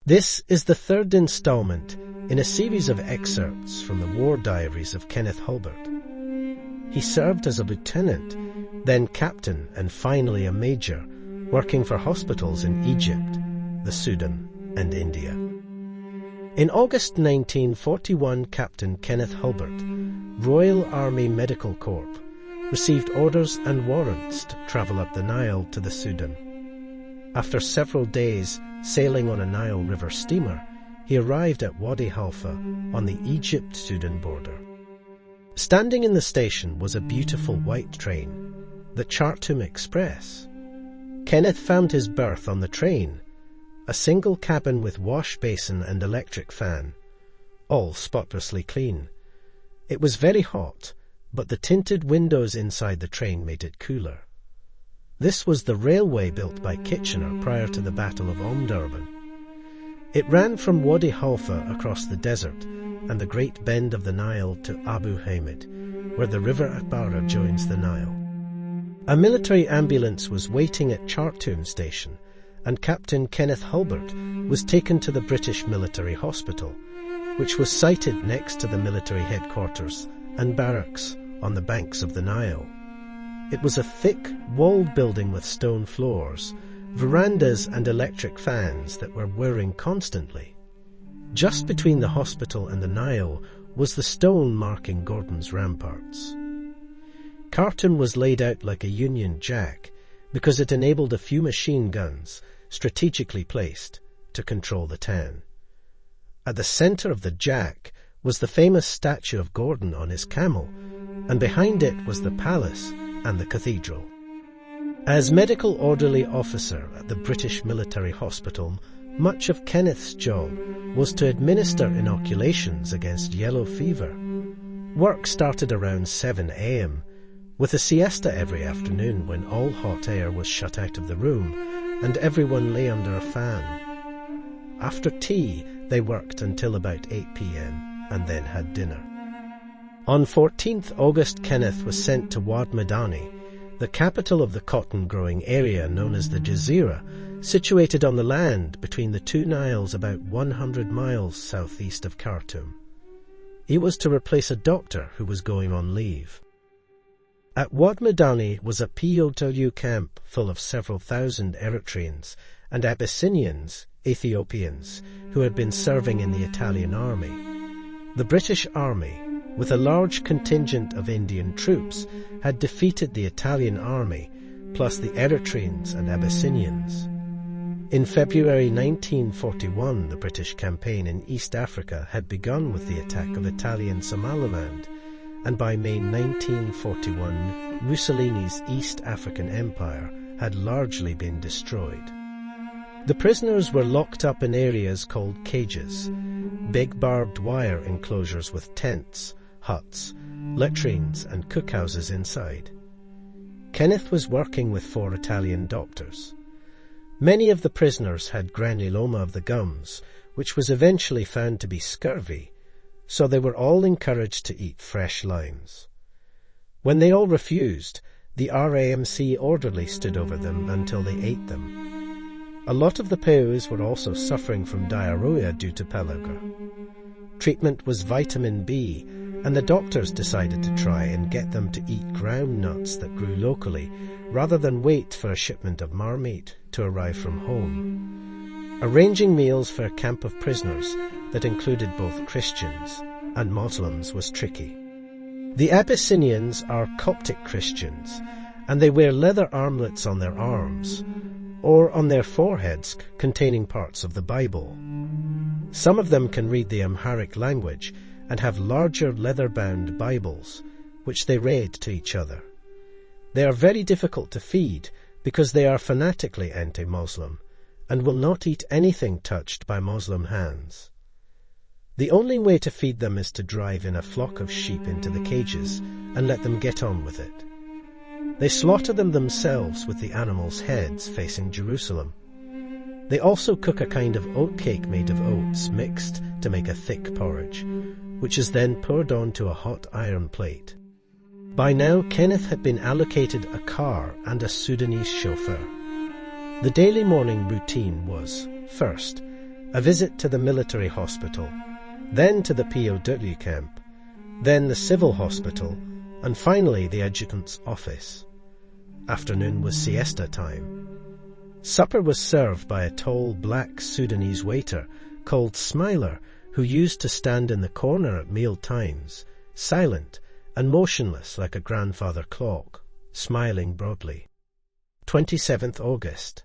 This is the third installment in a series of excerpts from the war diaries of Kenneth Hulbert. He served as a lieutenant, then captain, and finally a major, working for hospitals in Egypt, the Sudan, and India. In August 1941, Captain Kenneth Hulbert, Royal Army Medical Corps, received orders and warrants to travel up the Nile to the Sudan. After several days sailing on a Nile River steamer, he arrived at Wadi Halfa on the Egypt-Sudan border. Standing in the station was a beautiful white train, the Khartoum Express. Kenneth found his berth on the train, a single cabin with wash basin and electric fan, all spotlessly clean. It was very hot, but the tinted windows inside the train made it cooler. This was the railway built by Kitchener prior to the Battle of Omdurman. It ran from Wadi Halfa across the desert and the great bend of the Nile to Abu Hamid, where the river Atbara joins the Nile. A military ambulance was waiting at Khartoum station, and Captain Kenneth Hulbert was taken to the British military hospital, which was sited next to the military headquarters and barracks on the banks of the Nile. It was a thick, walled building with stone floors, verandas and electric fans that were whirring constantly. Just between the hospital and the Nile was the stone marking Gordon's ramparts. Khartoum was laid out like a Union Jack because it enabled a few machine guns, strategically placed, to control the town. At the centre of the Jack was the famous statue of Gordon on his camel, and behind it was the palace and the cathedral. As medical orderly officer at the British military hospital, much of Kenneth's job was to administer inoculations against yellow fever. Work started around 7 a.m., with a siesta every afternoon when all hot air was shut out of the room and everyone lay under a fan. After tea, they worked until about 8 p.m. and then had dinner. On 14th August, Kenneth was sent to Wad Madani, the capital of the cotton-growing area known as the Jazeera, situated on the land between the two Niles about 100 miles southeast of Khartoum. He was to replace a doctor who was going on leave. At Wad Madani was a POW camp full of several thousand Eritreans and Abyssinians, Ethiopians, who had been serving in the Italian army. The British army, with a large contingent of Indian troops, had defeated the Italian army, plus the Eritreans and Abyssinians. In February 1941, the British campaign in East Africa had begun with the attack of Italian Somaliland, and by May 1941, Mussolini's East African Empire had largely been destroyed. The prisoners were locked up in areas called cages, big barbed wire enclosures with tents, huts, latrines and cookhouses inside. Kenneth was working with 4 Italian doctors. Many of the prisoners had granuloma of the gums, which was eventually found to be scurvy, so they were all encouraged to eat fresh limes. When they all refused, the RAMC orderly stood over them until they ate them. A lot of the POWs were also suffering from diarrhea due to pellagra. Treatment was vitamin B, and the doctors decided to try and get them to eat ground nuts that grew locally, rather than wait for a shipment of marmite to arrive from home. Arranging meals for a camp of prisoners that included both Christians and Muslims was tricky. The Abyssinians are Coptic Christians, and they wear leather armlets on their arms, or on their foreheads containing parts of the Bible. Some of them can read the Amharic language and have larger leather-bound Bibles, which they read to each other. They are very difficult to feed because they are fanatically anti-Muslim and will not eat anything touched by Muslim hands. The only way to feed them is to drive in a flock of sheep into the cages and let them get on with it. They slaughter them themselves with the animals' heads facing Jerusalem. They also cook a kind of oatcake made of oats mixed to make a thick porridge, which is then poured onto a hot iron plate. By now, Kenneth had been allocated a car and a Sudanese chauffeur. The daily morning routine was, first, a visit to the military hospital, then to the POW camp, then the civil hospital, and finally the adjutant's office. Afternoon was siesta time. Supper was served by a tall black Sudanese waiter called Smiler, who used to stand in the corner at meal times, silent and motionless like a grandfather clock, smiling broadly. 27th August.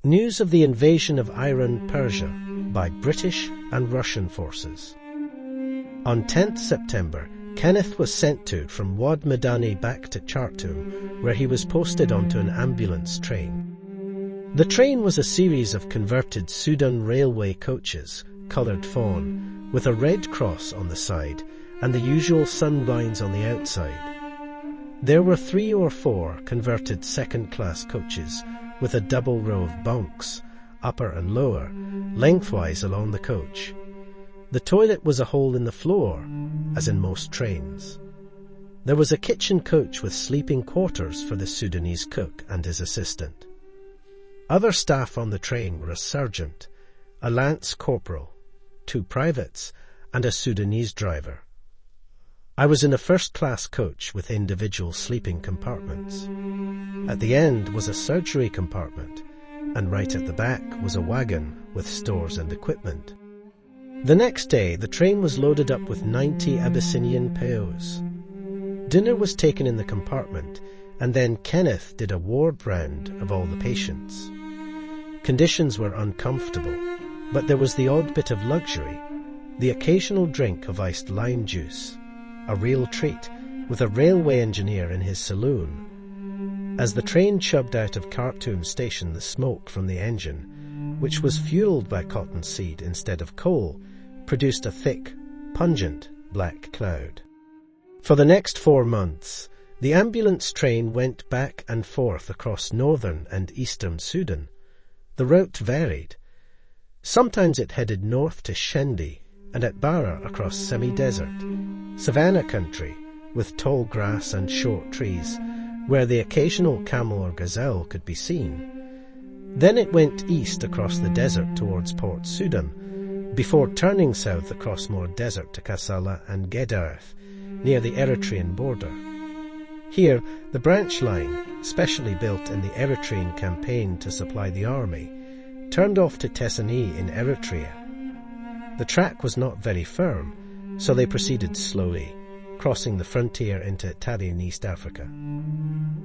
News of the invasion of Iran, Persia, by British and Russian forces. On 10th September, Kenneth was sent to from Wad Madani back to Khartoum, where he was posted onto an ambulance train. The train was a series of converted Sudan railway coaches, coloured fawn, with a red cross on the side and the usual sun blinds on the outside. There were 3 or 4 converted second-class coaches with a double row of bunks, upper and lower, lengthwise along the coach. The toilet was a hole in the floor, as in most trains. There was a kitchen coach with sleeping quarters for the Sudanese cook and his assistant. Other staff on the train were a sergeant, a lance corporal, 2 privates, and a Sudanese driver. I was in a first-class coach with individual sleeping compartments. At the end was a surgery compartment, and right at the back was a wagon with stores and equipment. The next day, the train was loaded up with 90 Abyssinian peos. Dinner was taken in the compartment, and then Kenneth did a ward round of all the patients. Conditions were uncomfortable, but there was the odd bit of luxury, the occasional drink of iced lime juice, a real treat, with a railway engineer in his saloon. As the train chugged out of Khartoum station, the smoke from the engine, which was fueled by cottonseed instead of coal, produced a thick, pungent black cloud. For the next 4 months, the ambulance train went back and forth across northern and eastern Sudan. The route varied. Sometimes it headed north to Shendi, and at Bara across semi-desert, savanna country with tall grass and short trees, where the occasional camel or gazelle could be seen. Then it went east across the desert towards Port Sudan, before turning south across more desert to Kassala and Gedaref, near the Eritrean border. Here, the branch line, specially built in the Eritrean campaign to supply the army, turned off to Tessani in Eritrea. The track was not very firm, so they proceeded slowly, crossing the frontier into Itali in East Africa.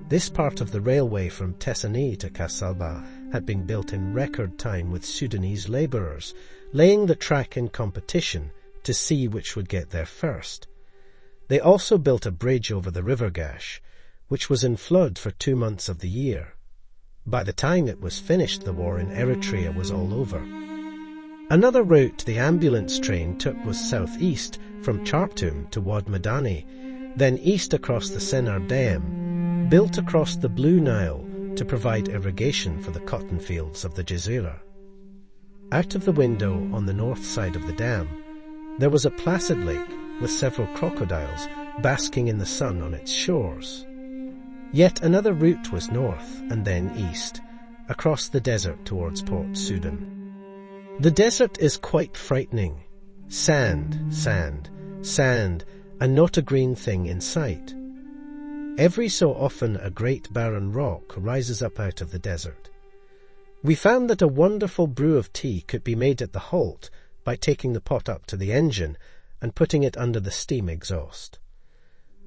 This part of the railway from Tessani to Kassalba had been built in record time with Sudanese labourers, laying the track in competition to see which would get there first. They also built a bridge over the River Gash, which was in flood for 2 months of the year. By the time it was finished, the war in Eritrea was all over. Another route the ambulance train took was southeast from Khartoum to Wad Madani, then east across the Sennar Dam, built across the Blue Nile to provide irrigation for the cotton fields of the Jazeera. Out of the window on the north side of the dam, there was a placid lake with several crocodiles basking in the sun on its shores. Yet another route was north and then east, across the desert towards Port Sudan. The desert is quite frightening. Sand, sand, sand, and not a green thing in sight. Every so often a great barren rock rises up out of the desert. We found that a wonderful brew of tea could be made at the halt by taking the pot up to the engine and putting it under the steam exhaust.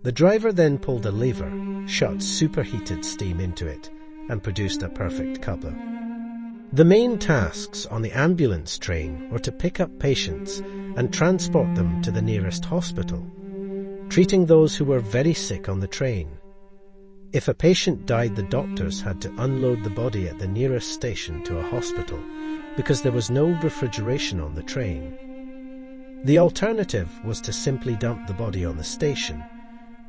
The driver then pulled a lever, shot superheated steam into it, and produced a perfect cuppa. The main tasks on the ambulance train were to pick up patients and transport them to the nearest hospital, treating those who were very sick on the train. If a patient died, the doctors had to unload the body at the nearest station to a hospital because there was no refrigeration on the train. The alternative was to simply dump the body on the station,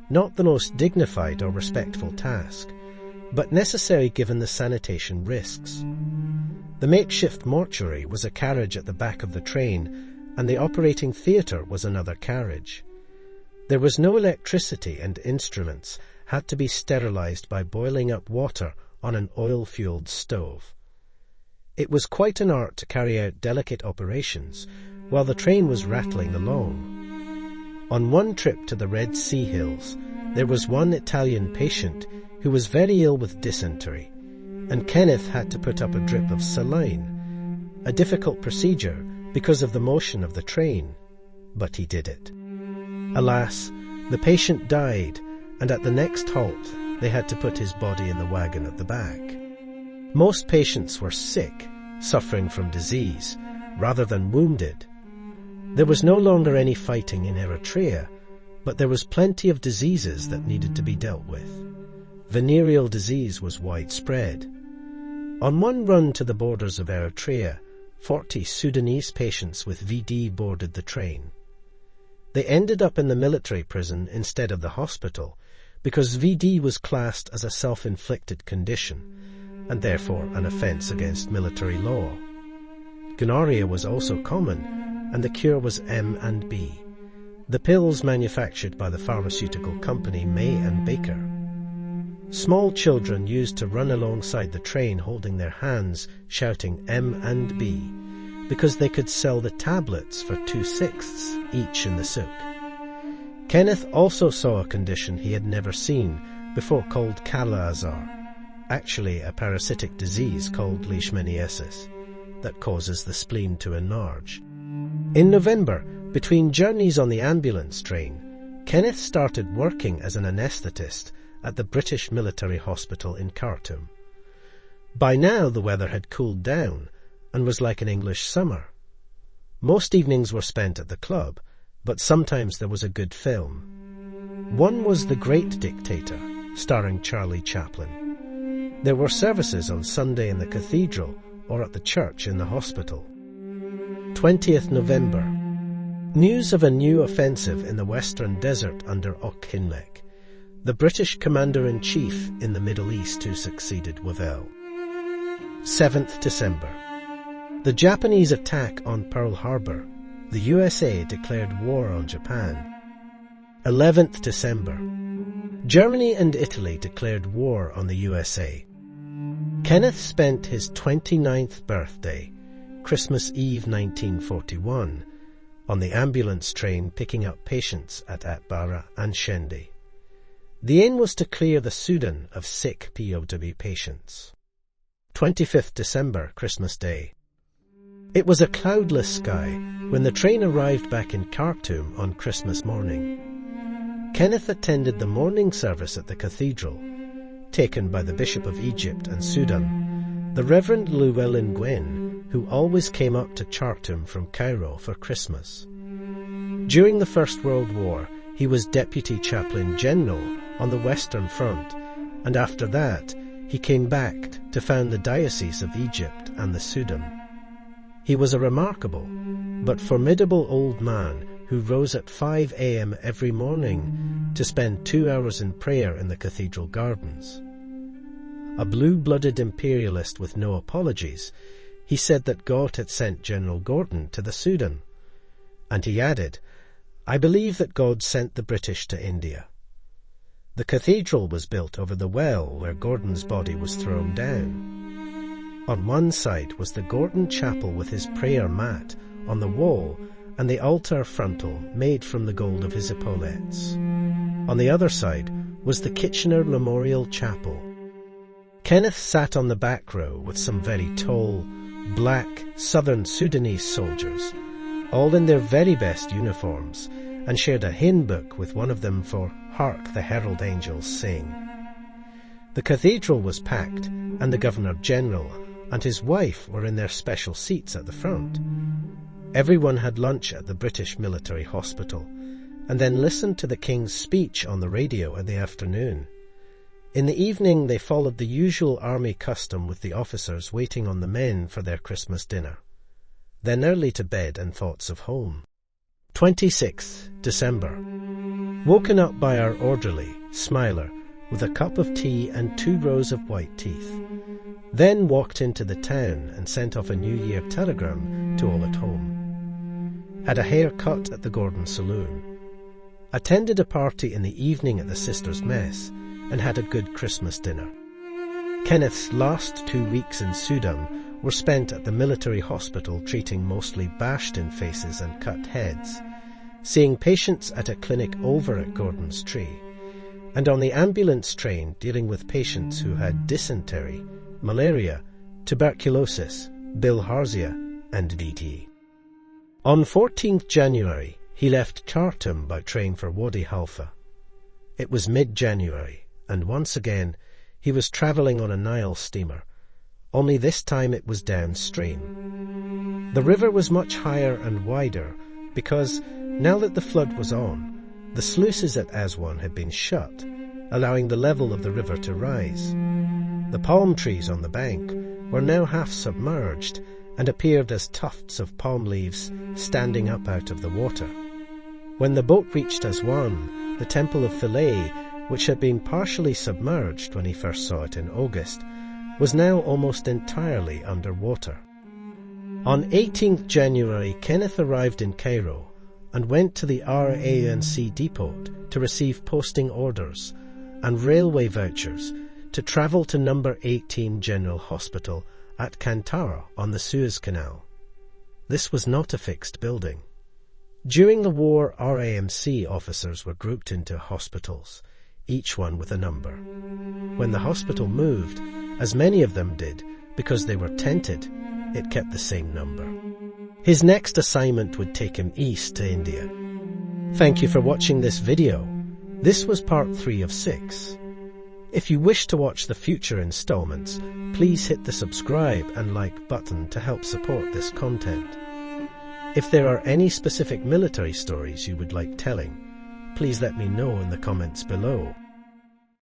not the most dignified or respectful task, but necessary given the sanitation risks. The makeshift mortuary was a carriage at the back of the train, and the operating theatre was another carriage. There was no electricity, and instruments had to be sterilized by boiling up water on an oil-fueled stove. It was quite an art to carry out delicate operations while the train was rattling along. On one trip to the Red Sea Hills, there was one Italian patient who was very ill with dysentery, and Kenneth had to put up a drip of saline, a difficult procedure because of the motion of the train, but he did it. Alas, the patient died, and at the next halt they had to put his body in the wagon at the back. Most patients were sick, suffering from disease, rather than wounded. There was no longer any fighting in Eritrea, but there was plenty of diseases that needed to be dealt with. Venereal disease was widespread. On one run to the borders of Eritrea, 40 Sudanese patients with VD boarded the train. They ended up in the military prison instead of the hospital, because VD was classed as a self-inflicted condition, and therefore an offence against military law. Gonorrhea was also common, and the cure was M&B, the pills manufactured by the pharmaceutical company May and Baker. Small children used to run alongside the train holding their hands, shouting M&B, because they could sell the tablets for 2/6 each in the souk. Kenneth also saw a condition he had never seen before called Kala-Azar, actually a parasitic disease called leishmaniasis that causes the spleen to enlarge. In November, between journeys on the ambulance train, Kenneth started working as an anaesthetist at the British military hospital in Khartoum. By now the weather had cooled down and was like an English summer. Most evenings were spent at the club, but sometimes there was a good film. One was The Great Dictator, starring Charlie Chaplin. There were services on Sunday in the cathedral or at the church in the hospital. 20th November. News of a new offensive in the western desert under Okhinlek, the British commander-in-chief in the Middle East who succeeded Wavell. 7th December. The Japanese attack on Pearl Harbor. The USA declared war on Japan. 11th December. Germany and Italy declared war on the USA. Kenneth spent his 29th birthday, Christmas Eve 1941, on the ambulance train picking up patients at Atbara and Shendi. The aim was to clear the Sudan of sick POW patients. 25th December, Christmas Day. It was a cloudless sky when the train arrived back in Khartoum on Christmas morning. Kenneth attended the morning service at the cathedral, taken by the Bishop of Egypt and Sudan, the Reverend Llewellyn Gwyn, who always came up to Khartoum from Cairo for Christmas. During the First World War, he was Deputy Chaplain General on the Western Front, and after that he came back to found the Diocese of Egypt and the Sudan. He was a remarkable but formidable old man who rose at 5 a.m. every morning to spend 2 hours in prayer in the cathedral gardens. A blue-blooded imperialist with no apologies, he said that God had sent General Gordon to the Sudan. And he added, "I believe that God sent the British to India." The cathedral was built over the well where Gordon's body was thrown down. On one side was the Gordon Chapel with his prayer mat on the wall and the altar frontal made from the gold of his epaulets. On the other side was the Kitchener Memorial Chapel. Kenneth sat on the back row with some very tall, black southern Sudanese soldiers, all in their very best uniforms, and shared a hymn book with one of them for "Hark the Herald Angels Sing." The cathedral was packed, and the Governor-General and his wife were in their special seats at the front. Everyone had lunch at the British military hospital, and then listened to the King's speech on the radio in the afternoon. In the evening they followed the usual army custom with the officers waiting on the men for their Christmas dinner. Then early to bed and thoughts of home. 26th December. Woken up by our orderly, Smiler, with a cup of tea and 2 rows of white teeth. Then walked into the town and sent off a New Year telegram to all at home. Had a haircut at the Gordon Saloon. Attended a party in the evening at the Sisters' Mess and had a good Christmas dinner. Kenneth's last 2 weeks in Sudan were spent at the military hospital treating mostly bashed-in faces and cut heads, seeing patients at a clinic over at Gordon's Tree, and on the ambulance train dealing with patients who had dysentery, malaria, tuberculosis, bilharzia, and DT. On 14th January, he left Khartoum by train for Wadi Halfa. It was mid-January, and once again he was travelling on a Nile steamer, only this time it was downstream. The river was much higher and wider because, now that the flood was on, the sluices at Aswan had been shut, allowing the level of the river to rise. The palm trees on the bank were now half submerged and appeared as tufts of palm leaves standing up out of the water. When the boat reached Aswan, the temple of Philae, which had been partially submerged when he first saw it in August, was now almost entirely under water. On 18th January, Kenneth arrived in Cairo and went to the RANC depot to receive posting orders and railway vouchers to travel to number 18 General Hospital at Kantara on the Suez Canal. This was not a fixed building. During the war, RAMC officers were grouped into hospitals, each one with a number. When the hospital moved, as many of them did, because they were tented, it kept the same number. His next assignment would take him east to India. Thank you for watching this video. This was part 3 of 6. If you wish to watch the future installments, please hit the subscribe and like button to help support this content. If there are any specific military stories you would like telling, please let me know in the comments below.